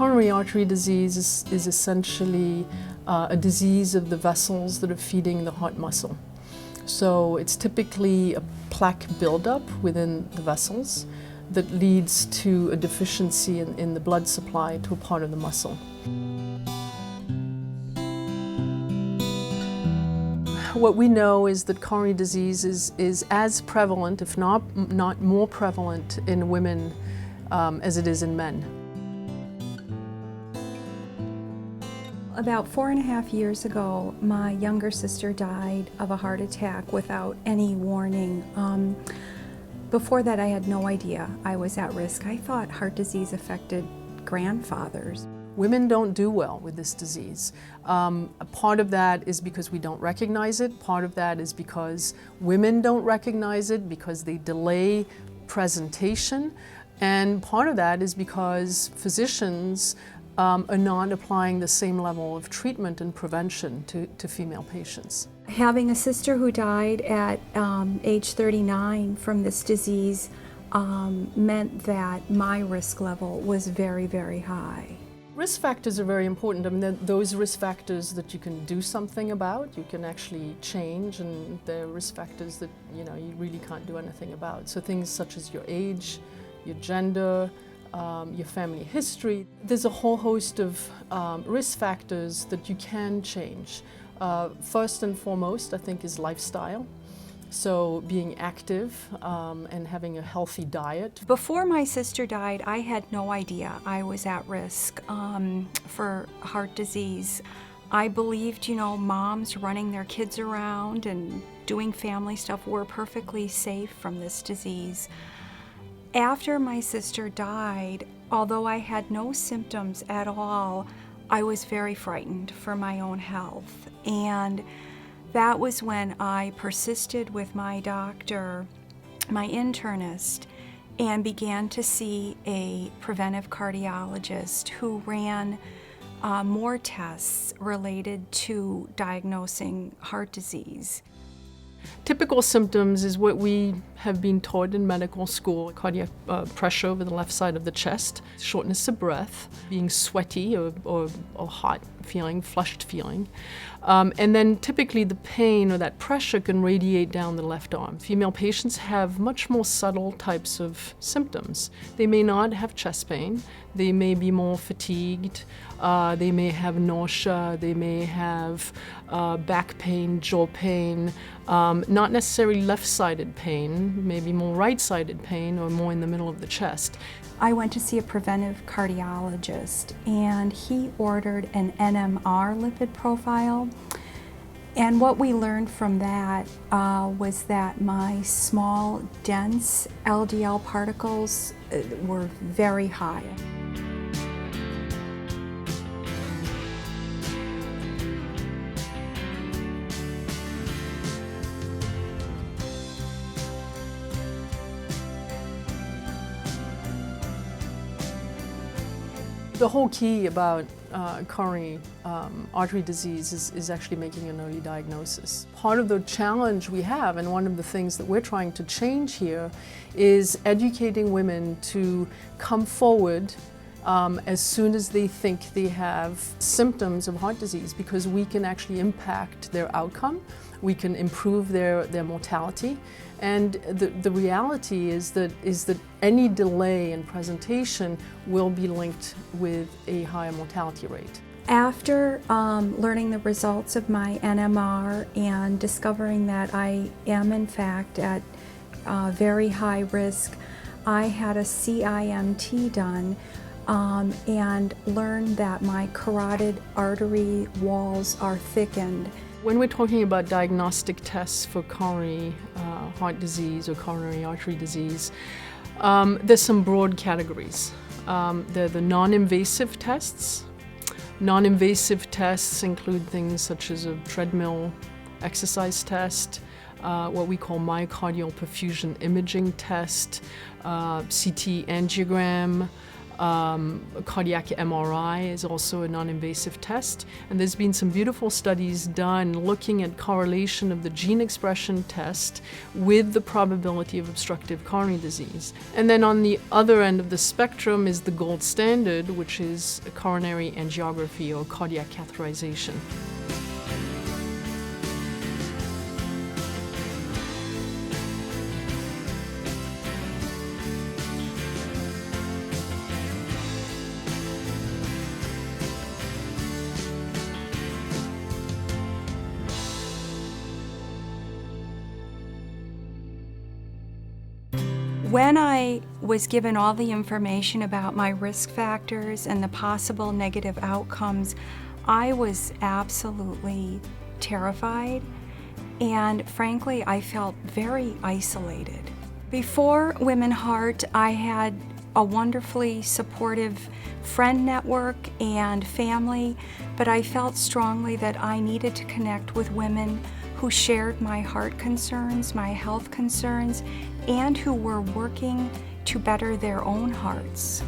Coronary artery disease is essentially a disease of the vessels that are feeding the heart muscle. So it's typically a plaque buildup within the vessels that leads to a deficiency in the blood supply to a part of the muscle. What we know is that coronary disease is as prevalent, if not more prevalent, in women as it is in men. About 4.5 years ago, my younger sister died of a heart attack without any warning. Before that, I had no idea I was at risk. I thought heart disease affected grandfathers. Women don't do well with this disease. A part of that is because we don't recognize it. Part of that is because women don't recognize it because they delay presentation. And part of that is because physicians are not applying the same level of treatment and prevention to female patients. Having a sister who died at age 39 from this disease meant that my risk level was very, very high. Risk factors are very important. I mean, those risk factors that you can do something about, you can actually change, and there are risk factors that you really can't do anything about. So things such as your age, your gender, your family history. There's a whole host of risk factors that you can change. First and foremost, I think, is lifestyle. So being active and having a healthy diet. Before my sister died, I had no idea I was at risk for heart disease. I believed, moms running their kids around and doing family stuff were perfectly safe from this disease. After my sister died, although I had no symptoms at all, I was very frightened for my own health. And that was when I persisted with my doctor, my internist, and began to see a preventive cardiologist who ran more tests related to diagnosing heart disease. Typical symptoms is what we have been taught in medical school: cardiac pressure over the left side of the chest, shortness of breath, being sweaty or hot feeling, flushed feeling. And then typically the pain or that pressure can radiate down the left arm. Female patients have much more subtle types of symptoms. They may not have chest pain, they may be more fatigued, they may have nausea, they may have back pain, jaw pain, not necessarily left-sided pain, maybe more right-sided pain or more in the middle of the chest. I went to see a preventive cardiologist, and he ordered an NMR lipid profile. And what we learned from that was that my small, dense LDL particles were very high. The whole key about coronary artery disease is actually making an early diagnosis. Part of the challenge we have, and one of the things that we're trying to change here, is educating women to come forward as soon as they think they have symptoms of heart disease, because we can actually impact their outcome, we can improve their mortality, and the reality is that any delay in presentation will be linked with a higher mortality rate. After learning the results of my NMR and discovering that I am in fact at very high risk, I had a CIMT done and learned that my carotid artery walls are thickened. When we're talking about diagnostic tests for coronary heart disease or coronary artery disease, there's some broad categories. They're the non-invasive tests. Non-invasive tests include things such as a treadmill exercise test, what we call myocardial perfusion imaging test, CT angiogram, A cardiac MRI is also a non-invasive test. And there's been some beautiful studies done looking at correlation of the gene expression test with the probability of obstructive coronary disease. And then on the other end of the spectrum is the gold standard, which is coronary angiography or cardiac catheterization. When I was given all the information about my risk factors and the possible negative outcomes, I was absolutely terrified, and frankly, I felt very isolated. Before Women Heart, I had a wonderfully supportive friend network and family, but I felt strongly that I needed to connect with women who shared my heart concerns, my health concerns, and who were working to better their own hearts.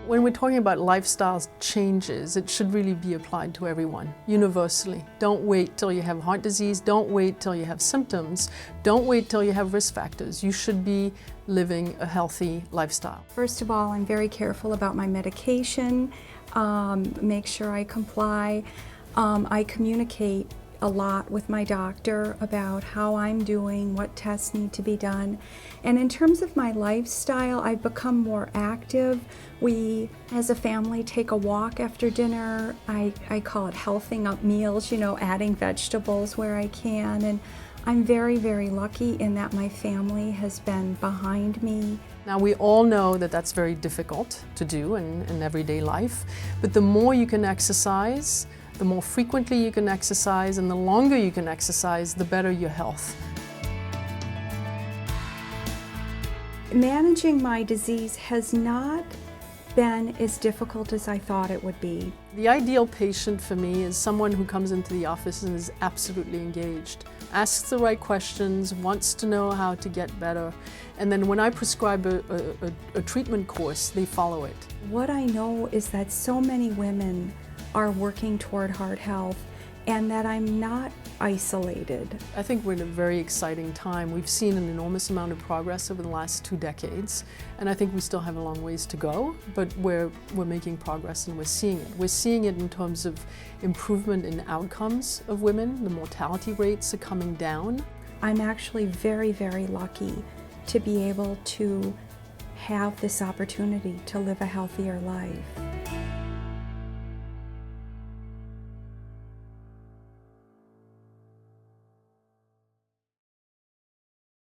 When we're talking about lifestyle changes, it should really be applied to everyone, universally. Don't wait till you have heart disease, don't wait till you have symptoms, don't wait till you have risk factors. You should be living a healthy lifestyle. First of all, I'm very careful about my medication, make sure I comply. I communicate a lot with my doctor about how I'm doing, what tests need to be done. And in terms of my lifestyle, I've become more active. We, as a family, take a walk after dinner. I call it healthing up meals, adding vegetables where I can. And I'm very, very lucky in that my family has been behind me. Now, we all know that that's very difficult to do in everyday life, but the more you can exercise, the more frequently you can exercise, and the longer you can exercise, the better your health. Managing my disease has not been as difficult as I thought it would be. The ideal patient for me is someone who comes into the office and is absolutely engaged, asks the right questions, wants to know how to get better, and then when I prescribe a treatment course, they follow it. What I know is that so many women are working toward heart health, and that I'm not isolated. I think we're in a very exciting time. We've seen an enormous amount of progress over the last 2 decades, and I think we still have a long ways to go, but we're making progress and we're seeing it. We're seeing it in terms of improvement in outcomes of women. The mortality rates are coming down. I'm actually very, very lucky to be able to have this opportunity to live a healthier life.